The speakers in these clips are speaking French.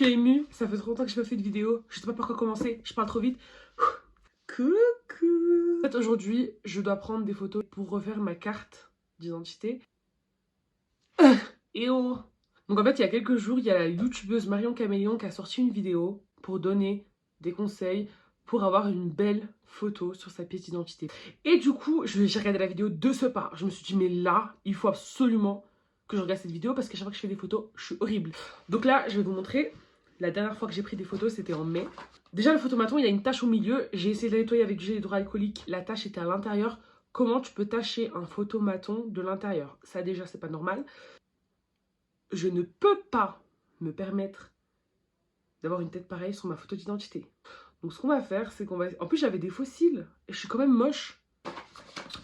suis émue, ça fait trop longtemps que je n'ai pas fait de vidéo. Je sais pas par quoi commencer, je parle trop vite. Coucou. En fait, aujourd'hui, je dois prendre des photos pour refaire ma carte d'identité. Et oh. Donc en fait, il y a quelques jours, il y a la youtubeuse Marion Caméléon qui a sorti une vidéo pour donner des conseils pour avoir une belle photo sur sa pièce d'identité. Et du coup, j'ai regardé la vidéo de ce pas. Je me suis dit, mais là, il faut absolument que je regarde cette vidéo parce qu'à chaque fois que je fais des photos, je suis horrible. Donc là, je vais vous montrer. La dernière fois que j'ai pris des photos, c'était en mai. Déjà, le photomaton, il y a une tache au milieu. J'ai essayé de la nettoyer avec du gel hydroalcoolique. La tache était à l'intérieur. Comment tu peux tacher un photomaton de l'intérieur? Ça, déjà, c'est pas normal. Je ne peux pas me permettre d'avoir une tête pareille sur ma photo d'identité. Donc ce qu'on va faire, c'est qu'on va... En plus, j'avais des faux cils et je suis quand même moche.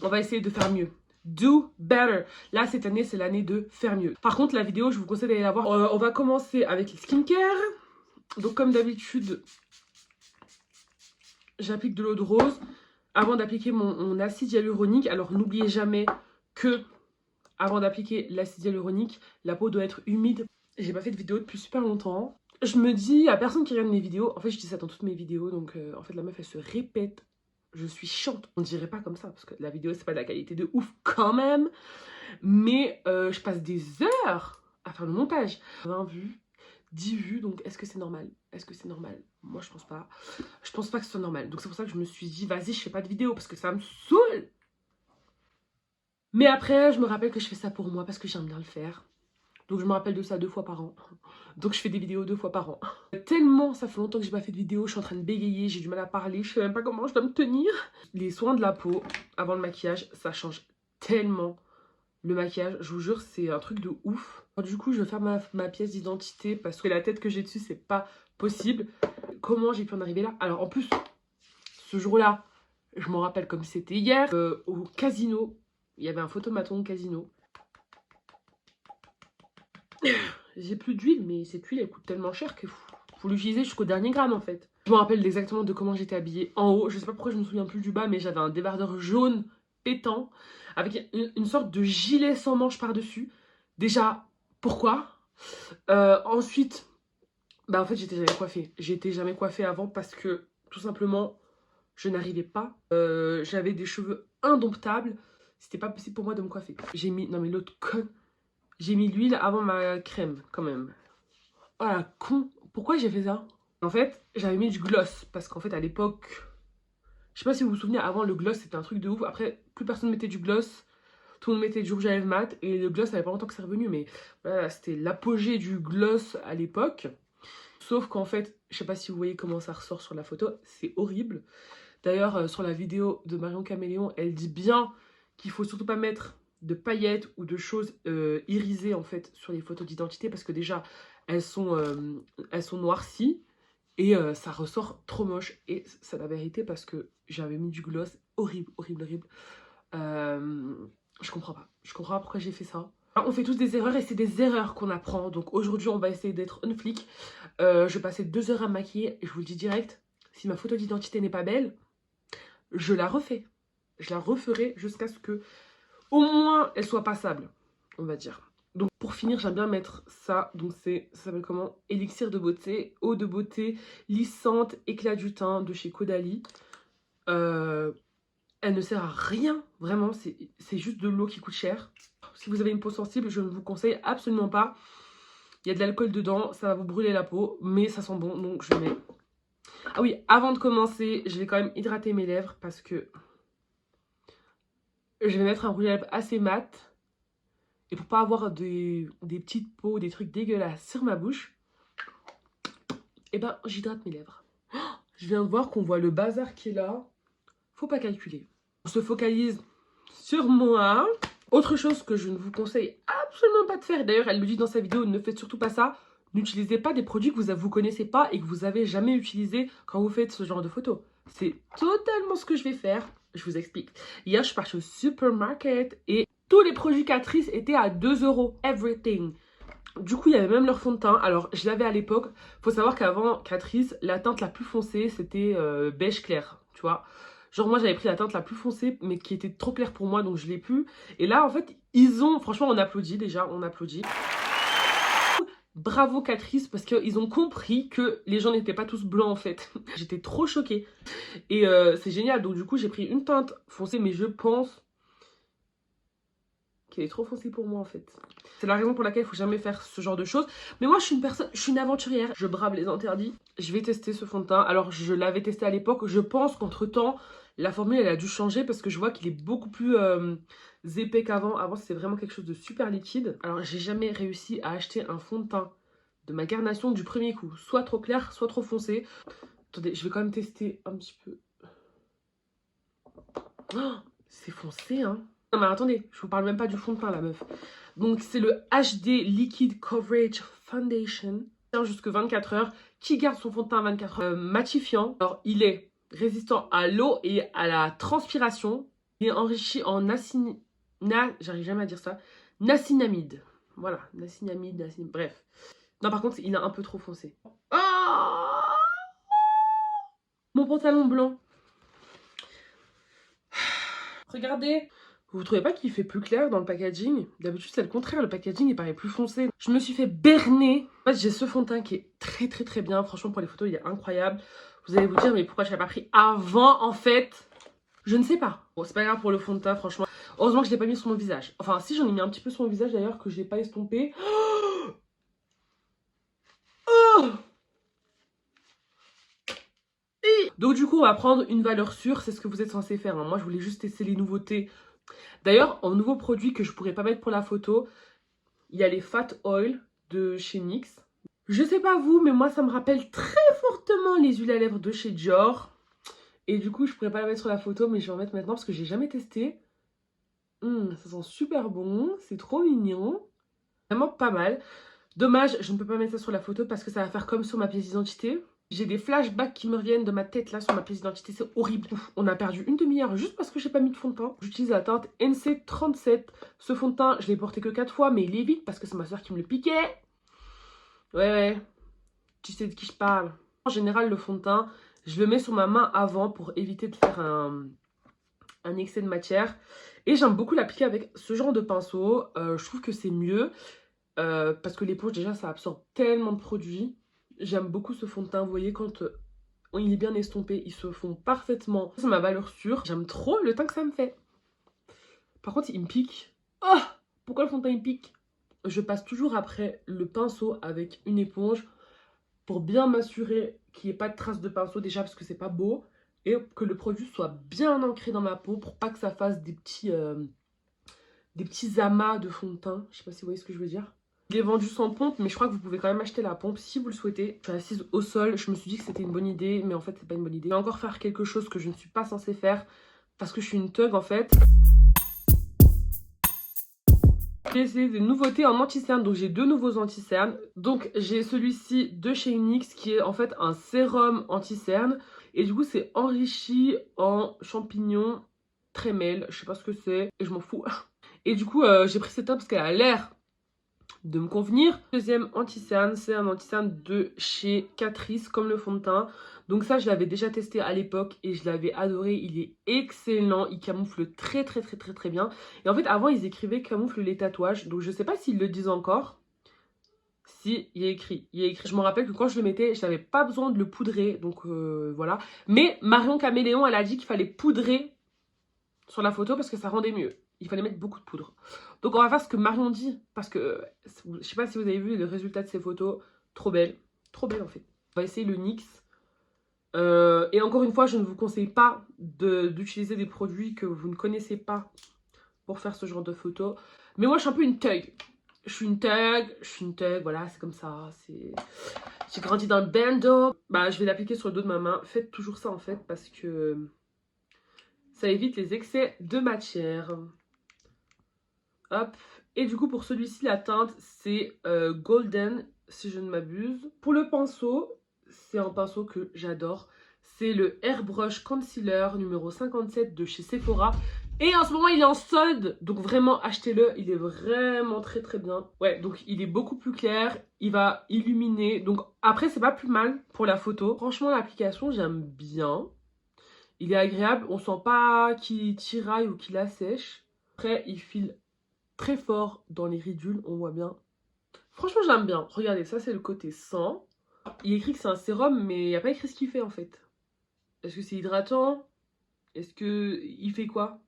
On va essayer de faire mieux. Do better. Là, cette année, c'est l'année de faire mieux. Par contre, la vidéo, je vous conseille d'aller la voir. On va commencer avec les skincare. Donc, comme d'habitude, j'applique de l'eau de rose avant d'appliquer mon acide hyaluronique. Alors, n'oubliez jamais que avant d'appliquer l'acide hyaluronique, la peau doit être humide. J'ai pas fait de vidéo depuis super longtemps. Je me dis, à personne qui regarde mes vidéos, en fait je dis ça dans toutes mes vidéos, donc en fait la meuf elle se répète, je suis chiante. On dirait pas comme ça, parce que la vidéo c'est pas de la qualité de ouf quand même, mais je passe des heures à faire le montage. 20 vues, 10 vues, donc est-ce que c'est normal? Est-ce que c'est normal? Moi je pense pas. Je pense pas que ce soit normal, donc c'est pour ça que je me suis dit, vas-y je fais pas de vidéo, parce que ça me saoule. Mais après je me rappelle que je fais ça pour moi, parce que j'aime bien le faire. Donc je me rappelle de ça 2 fois par an. Donc je fais des vidéos 2 fois par an. Tellement ça fait longtemps que j'ai pas fait de vidéo, je suis en train de bégayer, j'ai du mal à parler, je sais même pas comment je dois me tenir. Les soins de la peau avant le maquillage, ça change tellement le maquillage. Je vous jure, c'est un truc de ouf. Alors, du coup, je vais faire ma pièce d'identité parce que la tête que j'ai dessus, c'est pas possible. Comment j'ai pu en arriver là? Alors en plus, ce jour-là, je m'en rappelle comme c'était hier, au casino, il y avait un photomaton au casino. J'ai plus d'huile, mais cette huile elle coûte tellement cher qu'il faut l'utiliser jusqu'au dernier gramme en fait. Je me rappelle exactement de comment j'étais habillée en haut. Je sais pas pourquoi je me souviens plus du bas, mais j'avais un débardeur jaune pétant avec une sorte de gilet sans manches par-dessus. Déjà, pourquoi? Ensuite, bah en fait j'étais jamais coiffée. J'étais jamais coiffée avant parce que tout simplement je n'arrivais pas. J'avais des cheveux indomptables. C'était pas possible pour moi de me coiffer. J'ai mis, non mais l'autre conne. J'ai mis l'huile avant ma crème, quand même. Oh la con. Pourquoi j'ai fait ça? En fait, j'avais mis du gloss. Parce qu'en fait, à l'époque... Je sais pas si vous vous souvenez, avant, le gloss, c'était un truc de ouf. Après, plus personne mettait du gloss. Tout le monde mettait du rouge à lèvres mat. Et le gloss, ça avait pas longtemps que c'est revenu. Mais voilà, c'était l'apogée du gloss à l'époque. Sauf qu'en fait, je sais pas si vous voyez comment ça ressort sur la photo. C'est horrible. D'ailleurs, sur la vidéo de Marion Caméléon, elle dit bien qu'il faut surtout pas mettre de paillettes ou de choses irisées en fait sur les photos d'identité parce que déjà elles sont noircies et ça ressort trop moche et c'est la vérité parce que j'avais mis du gloss horrible, horrible, horrible. Je comprends pas pourquoi j'ai fait ça. Alors, on fait tous des erreurs et c'est des erreurs qu'on apprend. Donc aujourd'hui on va essayer d'être un flic. Je vais passer 2 heures à me maquiller et je vous le dis direct, si ma photo d'identité n'est pas belle, je la refais. Je la referai jusqu'à ce que au moins elle soit passable, on va dire. Donc pour finir, j'aime bien mettre ça. Donc ça s'appelle comment? Élixir de beauté, eau de beauté lissante, éclat du teint de chez Caudalie. Elle ne sert à rien, vraiment, c'est juste de l'eau qui coûte cher. Si vous avez une peau sensible, je ne vous conseille absolument pas. Il y a de l'alcool dedans, ça va vous brûler la peau, mais ça sent bon, donc je mets. Ah oui, avant de commencer, je vais quand même hydrater mes lèvres parce que je vais mettre un rouge à lèvres assez mat. Et pour pas avoir des petites peaux, des trucs dégueulasses sur ma bouche, et ben j'hydrate mes lèvres. Je viens de voir qu'on voit le bazar qui est là. Faut pas calculer. On se focalise sur moi. Autre chose que je ne vous conseille absolument pas de faire. D'ailleurs, elle le dit dans sa vidéo, ne faites surtout pas ça. N'utilisez pas des produits que vous connaissez pas et que vous avez jamais utilisés quand vous faites ce genre de photos. C'est totalement ce que je vais faire. Je vous explique. Hier, je suis partie au supermarket et tous les produits Catrice étaient à 2 €. Everything. Du coup, il y avait même leur fond de teint. Alors, je l'avais à l'époque. Faut savoir qu'avant Catrice, la teinte la plus foncée, c'était beige clair. Tu vois. Genre, moi, j'avais pris la teinte la plus foncée, mais qui était trop claire pour moi, donc je l'ai plus. Et là, en fait, ils ont... Franchement, on applaudit déjà, on applaudit. Bravo Catrice, parce qu'ils ont compris que les gens n'étaient pas tous blancs en fait. J'étais trop choquée. Et c'est génial, donc du coup j'ai pris une teinte foncée, mais je pense qu'elle est trop foncée pour moi en fait. C'est la raison pour laquelle il faut jamais faire ce genre de choses. Mais moi je suis une personne, je suis une aventurière, je brave les interdits. Je vais tester ce fond de teint. Alors je l'avais testé à l'époque, je pense qu'entre temps la formule elle a dû changer parce que je vois qu'il est beaucoup plus épais qu'avant. Avant c'était vraiment quelque chose de super liquide. Alors j'ai jamais réussi à acheter un fond de teint de ma carnation du premier coup. Soit trop clair, soit trop foncé. Attendez, je vais quand même tester un petit peu. Oh, c'est foncé hein. Non mais attendez, je vous parle même pas du fond de teint la meuf. Donc c'est le HD Liquid Coverage Foundation. Jusque 24 heures, qui garde son fond de teint 24 heures matifiant. Alors il est résistant à l'eau et à la transpiration. Il est enrichi en j'arrive jamais à dire ça. Nacinamide. Voilà, nacinamide, bref. Non par contre il est un peu trop foncé. Oh, mon pantalon blanc. Regardez. Vous trouvez pas qu'il fait plus clair dans le packaging? D'habitude c'est le contraire, le packaging il paraît plus foncé. Je me suis fait berner. En fait j'ai ce fond de teint qui est très bien. Franchement pour les photos il est incroyable. Vous allez vous dire mais pourquoi je l'ai pas pris avant en fait? Je ne sais pas. Bon c'est pas grave pour le fond de teint franchement. Heureusement que je l'ai pas mis sur mon visage. Enfin si j'en ai mis un petit peu sur mon visage d'ailleurs que je l'ai pas estompé. Oh, donc du coup on va prendre une valeur sûre. C'est ce que vous êtes censé faire hein. Moi je voulais juste tester les nouveautés. D'ailleurs, en nouveau produit que je pourrais pas mettre pour la photo, il y a les Fat Oil de chez NYX. Je sais pas vous, mais moi ça me rappelle très fortement les huiles à lèvres de chez Dior. Et du coup, je pourrais pas la mettre sur la photo, mais je vais en mettre maintenant parce que j'ai jamais testé. Ça sent super bon, c'est trop mignon. Vraiment pas mal. Dommage, je ne peux pas mettre ça sur la photo parce que ça va faire comme sur ma pièce d'identité. J'ai des flashbacks qui me reviennent de ma tête là sur ma pièce d'identité, c'est horrible. Ouf, on a perdu une demi-heure juste parce que j'ai pas mis de fond de teint. J'utilise la teinte NC37. Ce fond de teint, je l'ai porté que 4 fois, mais il est vide parce que c'est ma soeur qui me le piquait. Ouais, tu sais de qui je parle. En général, le fond de teint, je le mets sur ma main avant pour éviter de faire un excès de matière. Et j'aime beaucoup l'appliquer avec ce genre de pinceau. Je trouve que c'est mieux parce que l'éponge, déjà, ça absorbe tellement de produits. J'aime beaucoup ce fond de teint, vous voyez, quand il est bien estompé, ils se font parfaitement. C'est ma valeur sûre. J'aime trop le teint que ça me fait. Par contre, il me pique. Oh, pourquoi le fond de teint il pique? Je passe toujours après le pinceau avec une éponge pour bien m'assurer qu'il n'y ait pas de traces de pinceau déjà parce que c'est pas beau. Et que le produit soit bien ancré dans ma peau pour pas que ça fasse des petits amas de fond de teint. Je sais pas si vous voyez ce que je veux dire. Il est vendu sans pompe, mais je crois que vous pouvez quand même acheter la pompe si vous le souhaitez. Je suis assise au sol, je me suis dit que c'était une bonne idée, mais en fait c'est pas une bonne idée. Je vais encore faire quelque chose que je ne suis pas censée faire, parce que je suis une thug en fait. J'ai essayé des nouveautés en anti-cerne, donc j'ai deux nouveaux anti-cernes. Donc j'ai celui-ci de chez NYX qui est en fait un sérum anti-cerne. Et du coup c'est enrichi en champignons trémel, je sais pas ce que c'est, et je m'en fous. Et du coup j'ai pris cette teinte parce qu'elle a l'air de me convenir. Deuxième anti-cerne, c'est un anti-cerne de chez Catrice, comme le fond de teint. Donc ça, je l'avais déjà testé à l'époque et je l'avais adoré. Il est excellent, il camoufle très bien. Et en fait, avant, ils écrivaient camoufle les tatouages. Donc je sais pas s'ils le disent encore. Si, il y a écrit. Je me rappelle que quand je le mettais, je n'avais pas besoin de le poudrer. Donc voilà. Mais Marion Caméléon, elle a dit qu'il fallait poudrer sur la photo parce que ça rendait mieux. Il fallait mettre beaucoup de poudre. Donc on va faire ce que Marion dit. Parce que je sais pas si vous avez vu le résultat de ces photos. Trop belle. Trop belle en fait. On va essayer le NYX. Et encore une fois, je ne vous conseille pas d'utiliser des produits que vous ne connaissez pas pour faire ce genre de photos. Mais moi je suis un peu une thug. Je suis une thug, voilà, c'est comme ça. J'ai grandi dans le bando. Bah je vais l'appliquer sur le dos de ma main. Faites toujours ça en fait parce que ça évite les excès de matière. Hop. Et du coup, pour celui-ci, la teinte, c'est Golden, si je ne m'abuse. Pour le pinceau, c'est un pinceau que j'adore. C'est le Airbrush Concealer numéro 57 de chez Sephora. Et en ce moment, il est en solde. Donc vraiment, achetez-le. Il est vraiment très bien. Ouais, donc il est beaucoup plus clair. Il va illuminer. Donc après, c'est pas plus mal pour la photo. Franchement, l'application, j'aime bien. Il est agréable. On sent pas qu'il tiraille ou qu'il assèche. Après, il file très fort dans les ridules, on voit bien. Franchement, j'aime bien. Regardez, ça c'est le côté sans. Il est écrit que c'est un sérum, mais il n'y a pas écrit ce qu'il fait en fait. Est-ce que c'est hydratant? Est-ce que il fait quoi?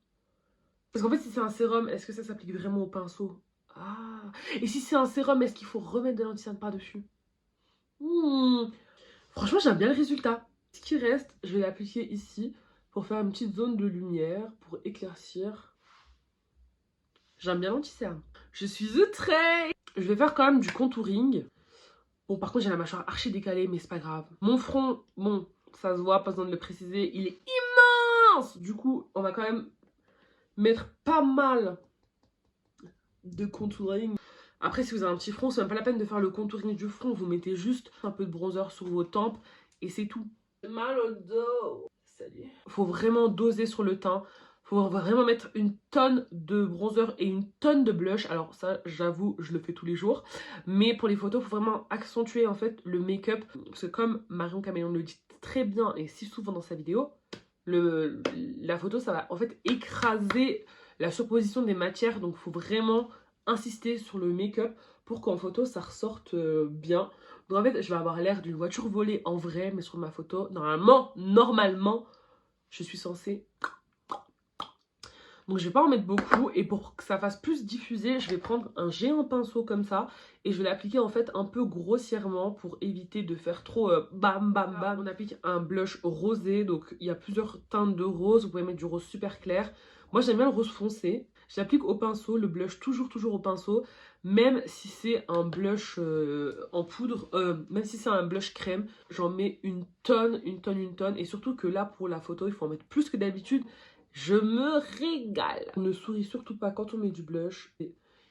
Parce qu'en fait, si c'est un sérum, est-ce que ça s'applique vraiment au pinceau? Ah. Et si c'est un sérum, est-ce qu'il faut remettre de l'anti-cerne par-dessus? Hmm. Franchement, j'aime bien le résultat. Ce qui reste, je vais l'appliquer ici pour faire une petite zone de lumière, pour éclaircir. J'aime bien l'anti-cerne. Je suis outrée. Je vais faire quand même du contouring. Bon, par contre, j'ai la mâchoire archi décalée, mais c'est pas grave. Mon front, bon, ça se voit, pas besoin de le préciser, il est immense. Du coup, on va quand même mettre pas mal de contouring. Après, si vous avez un petit front, c'est même pas la peine de faire le contouring du front. Vous mettez juste un peu de bronzer sur vos tempes et c'est tout. Mal au dos. Salut. Faut vraiment doser sur le teint. Faut vraiment mettre une tonne de bronzer et une tonne de blush. Alors ça, j'avoue, je le fais tous les jours. Mais pour les photos, faut vraiment accentuer en fait le make-up. Parce que comme Marion Caméléon le dit très bien et si souvent dans sa vidéo, la photo, ça va en fait écraser la surposition des matières. Donc faut vraiment insister sur le make-up pour qu'en photo, ça ressorte bien. Donc en fait, je vais avoir l'air d'une voiture volée en vrai, mais sur ma photo, normalement, je suis censée... Donc je vais pas en mettre beaucoup et pour que ça fasse plus diffuser, je vais prendre un géant pinceau comme ça et je vais l'appliquer en fait un peu grossièrement pour éviter de faire trop bam bam bam. On applique un blush rosé, donc il y a plusieurs teintes de rose, vous pouvez mettre du rose super clair. Moi j'aime bien le rose foncé, je l'applique au pinceau, le blush toujours au pinceau, même si c'est un blush en poudre, même si c'est un blush crème, j'en mets une tonne et surtout que là pour la photo il faut en mettre plus que d'habitude. Je me régale. On ne sourit surtout pas quand on met du blush.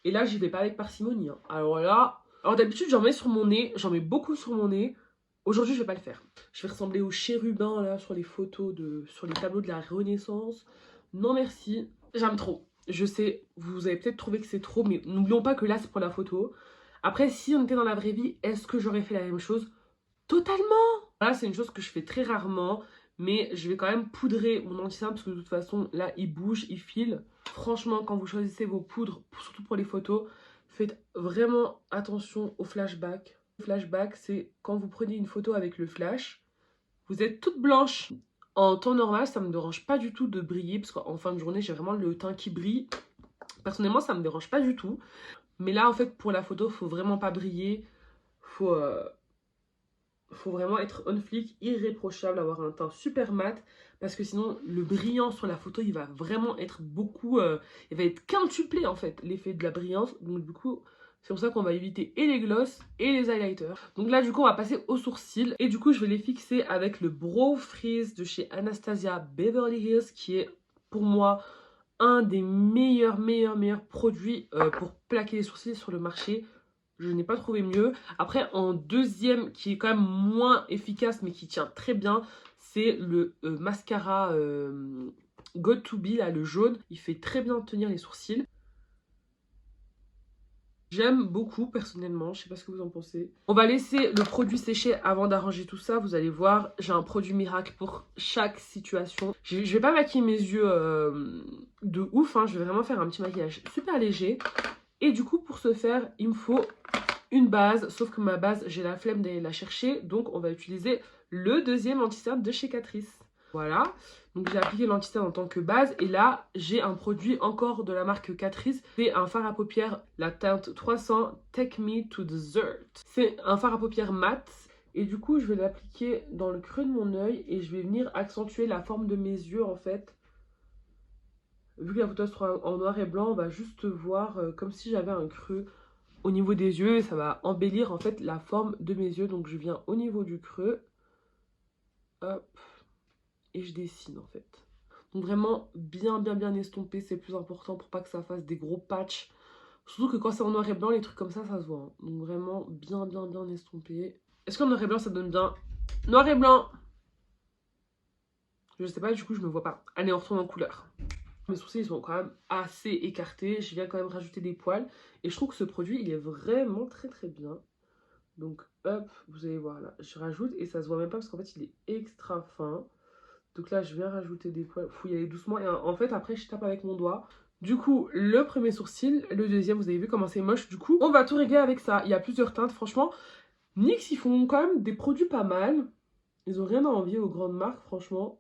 Et là, j'y vais pas avec parcimonie. Hein. Alors là, d'habitude, j'en mets sur mon nez. J'en mets beaucoup sur mon nez. Aujourd'hui, je vais pas le faire. Je vais ressembler au chérubin là sur les photos, sur les tableaux de la Renaissance. Non merci. J'aime trop. Je sais, vous avez peut-être trouvé que c'est trop, mais n'oublions pas que là, c'est pour la photo. Après, si on était dans la vraie vie, est-ce que j'aurais fait la même chose? Totalement. Là, c'est une chose que je fais très rarement. Mais je vais quand même poudrer mon anti-cerne parce que de toute façon, là, il bouge, il file. Franchement, quand vous choisissez vos poudres, surtout pour les photos, faites vraiment attention au flashback. Le flashback, c'est quand vous prenez une photo avec le flash, vous êtes toute blanche. En temps normal, ça ne me dérange pas du tout de briller parce qu'en fin de journée, j'ai vraiment le teint qui brille. Personnellement, ça ne me dérange pas du tout. Mais là, en fait, pour la photo, faut vraiment pas briller. Faut vraiment être on flic, irréprochable, avoir un teint super mat. Parce que sinon, le brillant sur la photo, il va vraiment être beaucoup... il va être quintuplé en fait, l'effet de la brillance. Donc du coup, c'est pour ça qu'on va éviter et les gloss et les highlighters. Donc là, du coup, on va passer aux sourcils. Et du coup, je vais les fixer avec le Brow Freeze de chez Anastasia Beverly Hills, qui est pour moi un des meilleurs produits pour plaquer les sourcils sur le marché. Je n'ai pas trouvé mieux. Après, en deuxième, qui est quand même moins efficace, mais qui tient très bien, c'est le mascara Got To Be, là, le jaune. Il fait très bien tenir les sourcils. J'aime beaucoup, personnellement. Je sais pas ce que vous en pensez. On va laisser le produit sécher avant d'arranger tout ça. Vous allez voir, j'ai un produit miracle pour chaque situation. Je vais pas maquiller mes yeux de ouf. Hein. Je vais vraiment faire un petit maquillage super léger. Et du coup, pour ce faire, il me faut une base, sauf que ma base, j'ai la flemme d'aller la chercher, donc on va utiliser le deuxième anti-cerne de chez Catrice. Voilà, donc j'ai appliqué l'anti-cerne en tant que base, et là, j'ai un produit encore de la marque Catrice, c'est un fard à paupières, la teinte 300 Take Me to Dessert. C'est un fard à paupières mat, et du coup, je vais l'appliquer dans le creux de mon œil, et je vais venir accentuer la forme de mes yeux, en fait. Vu que la photo sera en noir et blanc, on va juste voir comme si j'avais un creux au niveau des yeux, ça va embellir en fait la forme de mes yeux. Donc je viens au niveau du creux, hop, et je dessine en fait. Donc vraiment bien estomper, c'est le plus important pour pas que ça fasse des gros patchs. Surtout que quand c'est en noir et blanc, les trucs comme ça se voit. Hein. Donc vraiment bien estomper. Est-ce qu'en noir et blanc ça donne bien? Noir et blanc! Je sais pas, du coup je me vois pas. Allez, on retourne en couleur. Mes sourcils ils sont quand même assez écartés. Je viens quand même rajouter des poils. Et je trouve que ce produit il est vraiment très bien. Donc hop, vous allez voir là, je rajoute et ça se voit même pas parce qu'en fait il est extra fin. Donc là je viens rajouter des poils, faut y aller doucement et en fait après je tape avec mon doigt. Du coup, le premier sourcil, le deuxième, vous avez vu comment c'est moche. Du coup, on va tout régler avec ça. Il y a plusieurs teintes, franchement. NYX, ils font quand même des produits pas mal. Ils ont rien à envier aux grandes marques, franchement.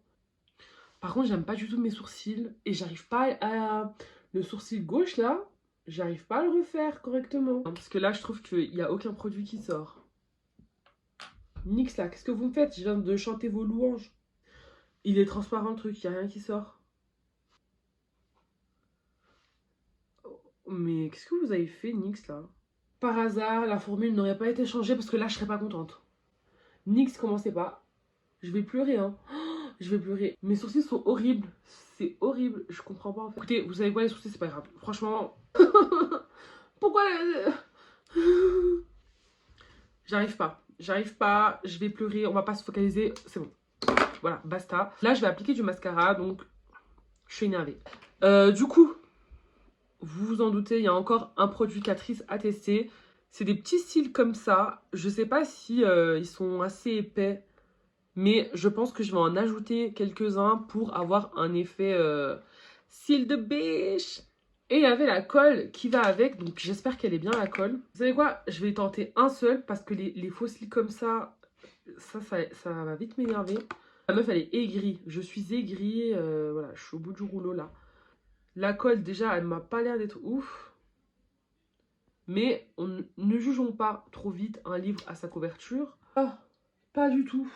Par contre, j'aime pas du tout mes sourcils. Et j'arrive pas à... Le sourcil gauche, là, j'arrive pas à le refaire correctement. Parce que là, je trouve qu'il n'y a aucun produit qui sort. NYX, là, qu'est-ce que vous me faites? Je viens de chanter vos louanges. Il est transparent, le truc, il n'y a rien qui sort. Mais qu'est-ce que vous avez fait, NYX, là? Par hasard, la formule n'aurait pas été changée parce que là, je serais pas contente. NYX, commencez pas. Je vais pleurer, hein. Oh, je vais pleurer. Mes sourcils sont horribles. C'est horrible. Je comprends pas, en fait. Écoutez, vous savez quoi, les sourcils, c'est pas grave. Franchement... Pourquoi... J'arrive pas. J'arrive pas. Je vais pleurer. On va pas se focaliser. C'est bon. Voilà, basta. Là, je vais appliquer du mascara, donc... Je suis énervée. Du coup... Vous vous en doutez, il y a encore un produit Catrice à tester. C'est des petits cils comme ça. Je sais pas si ils sont assez épais. Mais je pense que je vais en ajouter quelques-uns pour avoir un effet cils de biche. Et il y avait la colle qui va avec. Donc j'espère qu'elle est bien la colle. Vous savez quoi? Je vais tenter un seul parce que les faux cils comme ça va vite m'énerver. La meuf elle est aigrie. Je suis aigrie. Voilà, je suis au bout du rouleau là. La colle, déjà, elle m'a pas l'air d'être ouf. Mais ne jugeons pas trop vite un livre à sa couverture. Ah, pas du tout.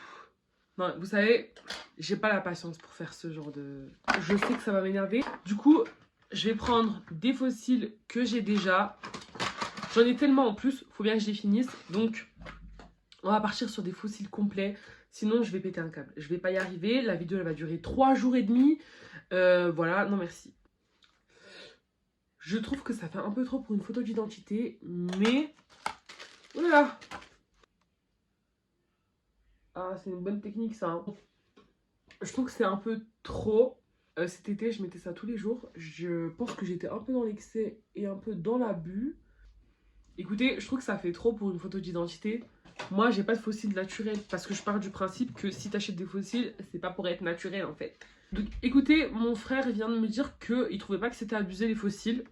Non, vous savez, j'ai pas la patience pour faire ce genre de... Je sais que ça va m'énerver. Du coup, je vais prendre des fossiles que j'ai déjà. J'en ai tellement en plus, faut bien que je les finisse. Donc, on va partir sur des fossiles complets. Sinon, je vais péter un câble. Je vais pas y arriver. La vidéo, elle va durer 3 jours et demi. Voilà, non merci. Je trouve que ça fait un peu trop pour une photo d'identité, mais... Voilà. Ah, c'est une bonne technique, ça. Hein. Je trouve que c'est un peu trop. Cet été, je mettais ça tous les jours. Je pense que j'étais un peu dans l'excès et un peu dans l'abus. Écoutez, je trouve que ça fait trop pour une photo d'identité. Moi, j'ai pas de fossiles naturels parce que je pars du principe que si t'achètes des fossiles, c'est pas pour être naturel, en fait. Donc, écoutez, mon frère vient de me dire qu'il trouvait pas que c'était abusé, les fossiles.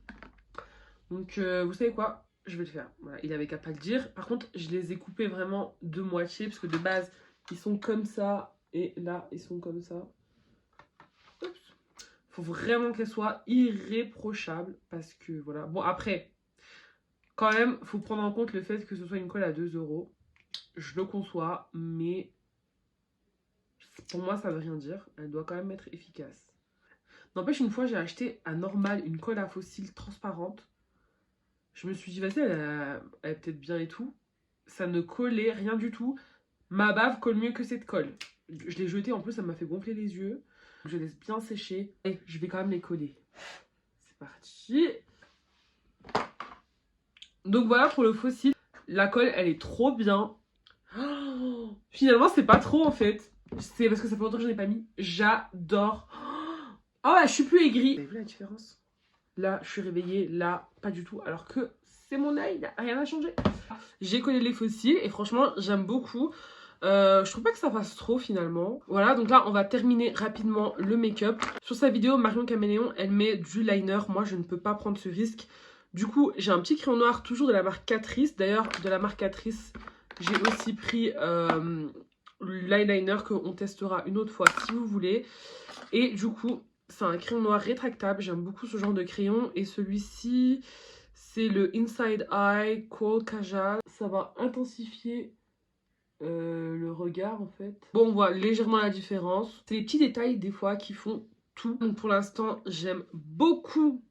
Donc, vous savez quoi? Je vais le faire. Voilà, il avait qu'à pas le dire. Par contre, je les ai coupés vraiment de moitié. Parce que de base, ils sont comme ça. Et là, ils sont comme ça. Oups. Faut vraiment qu'elles soient irréprochables. Parce que voilà. Bon, après, quand même, faut prendre en compte le fait que ce soit une colle à 2 €. Je le conçois. Mais pour moi, ça veut rien dire. Elle doit quand même être efficace. N'empêche, une fois, j'ai acheté à Normal une colle à fossiles transparente. Je me suis dit, vas-y, elle est peut-être bien et tout. Ça ne collait rien du tout. Ma bave colle mieux que cette colle. Je l'ai jetée, en plus, ça m'a fait gonfler les yeux. Je laisse bien sécher. Et je vais quand même les coller. C'est parti. Donc voilà pour le fossile. La colle, elle est trop bien. Oh, finalement, c'est pas trop, en fait. C'est parce que ça fait longtemps que je n'en ai pas mis. J'adore. Oh, je suis plus aigrie. Vous avez vu la différence? Là, je suis réveillée. Là, pas du tout. Alors que c'est mon œil, rien n'a changé. J'ai collé les fossiles et franchement, j'aime beaucoup. Je trouve pas que ça fasse trop finalement. Voilà, donc là, on va terminer rapidement le make-up. Sur sa vidéo, Marion Caméléon, elle met du liner. Moi, je ne peux pas prendre ce risque. Du coup, j'ai un petit crayon noir, toujours de la marque Catrice. D'ailleurs, de la marque Catrice, j'ai aussi pris l'eyeliner qu'on testera une autre fois si vous voulez. Et du coup... C'est un crayon noir rétractable, j'aime beaucoup ce genre de crayon. Et celui-ci, c'est le Inside Eye Kohl Kajal. Ça va intensifier le regard en fait. Bon, on voit légèrement la différence. C'est les petits détails des fois qui font tout. Donc pour l'instant, j'aime beaucoup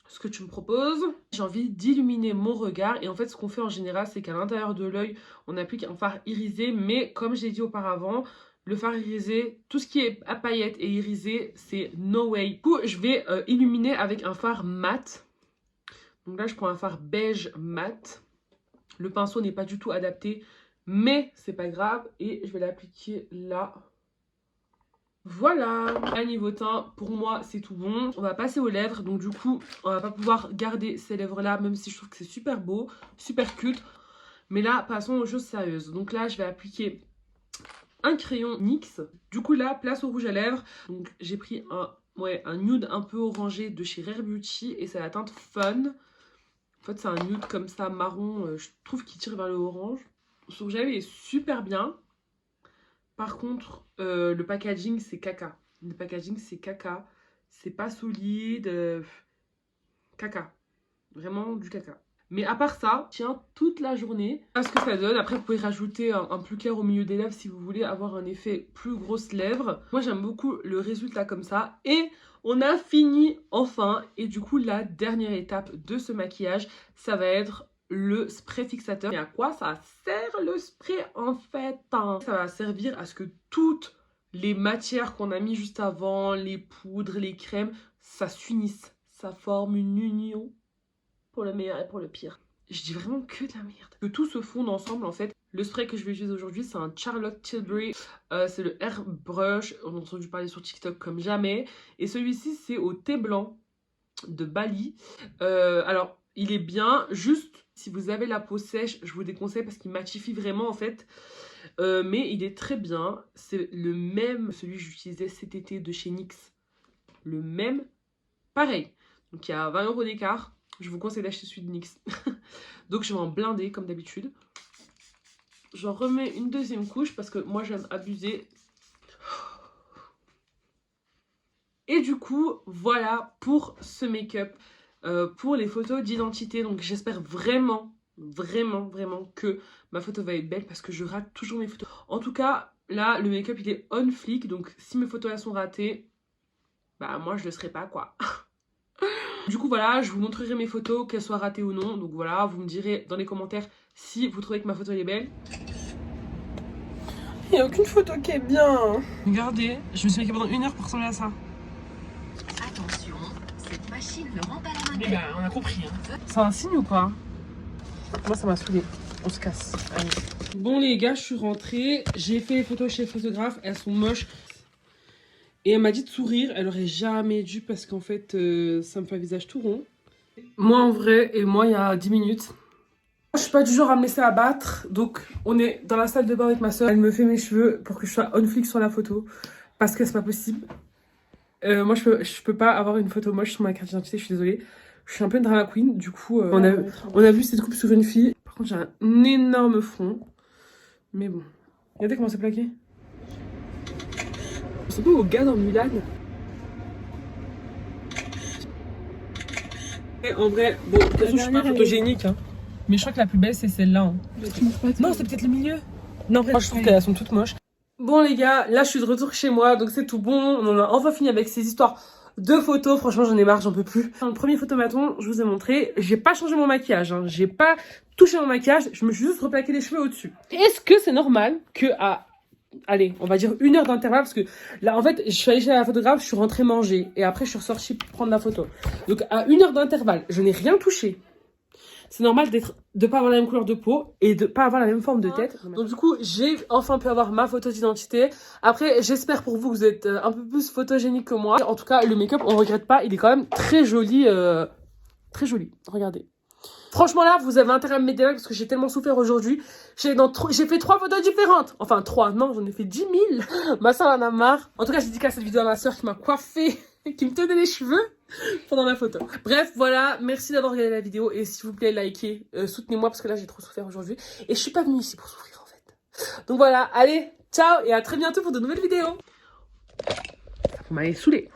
ce que tu me proposes. J'ai envie d'illuminer mon regard. Et en fait, ce qu'on fait en général, c'est qu'à l'intérieur de l'œil, on applique un fard irisé. Mais comme j'ai dit auparavant... Le fard irisé, tout ce qui est à paillettes et irisé, c'est no way. Du coup, je vais illuminer avec un fard mat. Donc là, je prends un fard beige mat. Le pinceau n'est pas du tout adapté, mais c'est pas grave. Et je vais l'appliquer là. Voilà. À niveau teint, pour moi, c'est tout bon. On va passer aux lèvres. Donc du coup, on va pas pouvoir garder ces lèvres-là, même si je trouve que c'est super beau, super cute. Mais là, passons aux choses sérieuses. Donc là, je vais appliquer... un crayon NYX. Du coup là, place au rouge à lèvres. Donc j'ai pris un Ouais, un nude un peu orangé de chez Rare Beauty. Et c'est la teinte Fun. En fait, c'est un nude comme ça, marron. Je trouve qu'il tire vers le orange. Son rouge à lèvres est super bien. Par contre, le packaging, c'est caca. Le packaging, c'est caca. C'est pas solide. Caca. Vraiment du caca. Mais à part ça, tient toute la journée. Voilà ce que ça donne. Après, vous pouvez rajouter un plus clair au milieu des lèvres si vous voulez avoir un effet plus grosse lèvres. Moi, j'aime beaucoup le résultat comme ça. Et on a fini enfin. Et du coup, la dernière étape de ce maquillage, ça va être le spray fixateur. Et à quoi ça sert le spray en fait, hein? Ça va servir à ce que toutes les matières qu'on a mis juste avant, les poudres, les crèmes, ça s'unisse. Ça forme une union. Pour le meilleur et pour le pire. Je dis vraiment que de la merde. Que tout se fonde ensemble en fait. Le spray que je vais utiliser aujourd'hui, c'est un Charlotte Tilbury. C'est le Air Brush. On a entendu parler sur TikTok comme jamais. Et celui-ci, c'est au thé blanc de Bali. Alors, il est bien. Juste, si vous avez la peau sèche, je vous déconseille parce qu'il matifie vraiment en fait. Mais il est très bien. C'est le même, celui que j'utilisais cet été de chez NYX. Le même, pareil. Donc, il y a 20 € d'écart. Je vous conseille d'acheter celui de NYX. Donc je vais en blinder comme d'habitude. J'en remets une deuxième couche parce que moi j'aime abuser. Et du coup, voilà pour ce make-up. Pour les photos d'identité. Donc j'espère vraiment que ma photo va être belle parce que je rate toujours mes photos. En tout cas, là, le make-up il est on fleek. Donc si mes photos elles sont ratées, bah moi je le serai pas quoi. Du coup voilà, je vous montrerai mes photos, qu'elles soient ratées ou non. Donc voilà, vous me direz dans les commentaires si vous trouvez que ma photo elle est belle. Il n'y a aucune photo qui est bien. Regardez, je me suis maquillée pendant 1 heure pour ressembler à ça. Attention, cette machine ne rend pas la main. Eh ben, on a compris. Hein. C'est un signe ou pas? Moi ça m'a saoulée. On se casse. Allez. Bon les gars, je suis rentrée. J'ai fait les photos chez le photographe. Elles sont moches. Et elle m'a dit de sourire, elle aurait jamais dû parce qu'en fait, ça me fait un visage tout rond. Moi en vrai, et moi il y a 10 minutes. Je suis pas du genre à me laisser abattre, donc on est dans la salle de bain avec ma soeur. Elle me fait mes cheveux pour que je sois on fleek sur la photo, parce que c'est pas possible. Moi je peux pas avoir une photo moche sur ma carte d'identité, je suis désolée. Je suis un peu une drama queen, du coup on a vu cette coupe sur une fille. Par contre j'ai un énorme front, mais bon. Regardez comment c'est plaqué. C'est pas au gars dans Mulan. Et en vrai, bon, de toute façon, je suis pas photogénique, hein. Mais je crois que la plus belle, c'est celle-là. Hein. Non, c'est peut-être le milieu. Non, en vrai, je trouve qu'elles sont toutes moches. Bon, les gars, là, je suis de retour chez moi, donc c'est tout bon. On a enfin fini avec ces histoires de photos. Franchement, j'en ai marre, j'en peux plus. Dans le premier photomaton, je vous ai montré, j'ai pas changé mon maquillage. Hein. J'ai pas touché mon maquillage, je me suis juste replaqué les cheveux au-dessus. Est-ce que c'est normal que allez, on va dire 1 heure d'intervalle parce que là en fait je suis allée chez la photographe, je suis rentrée manger et après je suis ressortie pour prendre la photo. Donc à 1 heure d'intervalle, je n'ai rien touché. C'est normal de pas avoir la même couleur de peau et de pas avoir la même forme de tête. Donc du coup, j'ai enfin pu avoir ma photo d'identité. Après, j'espère pour vous que vous êtes un peu plus photogénique que moi. En tout cas, le make-up, on regrette pas, il est quand même très joli. Très joli, regardez. Franchement là, vous avez intérêt à me mettre des likes parce que j'ai tellement souffert aujourd'hui. J'ai fait 3 photos différentes. Enfin 3, non, j'en ai fait 10 000. Ma soeur en a marre. En tout cas, je dédicace cette vidéo à ma soeur qui m'a coiffée, qui me tenait les cheveux pendant la photo. Bref, voilà, merci d'avoir regardé la vidéo et s'il vous plaît, likez, soutenez-moi parce que là, j'ai trop souffert aujourd'hui. Et je suis pas venue ici pour souffrir en fait. Donc voilà, allez, ciao et à très bientôt pour de nouvelles vidéos. Vous m'avez saoulée.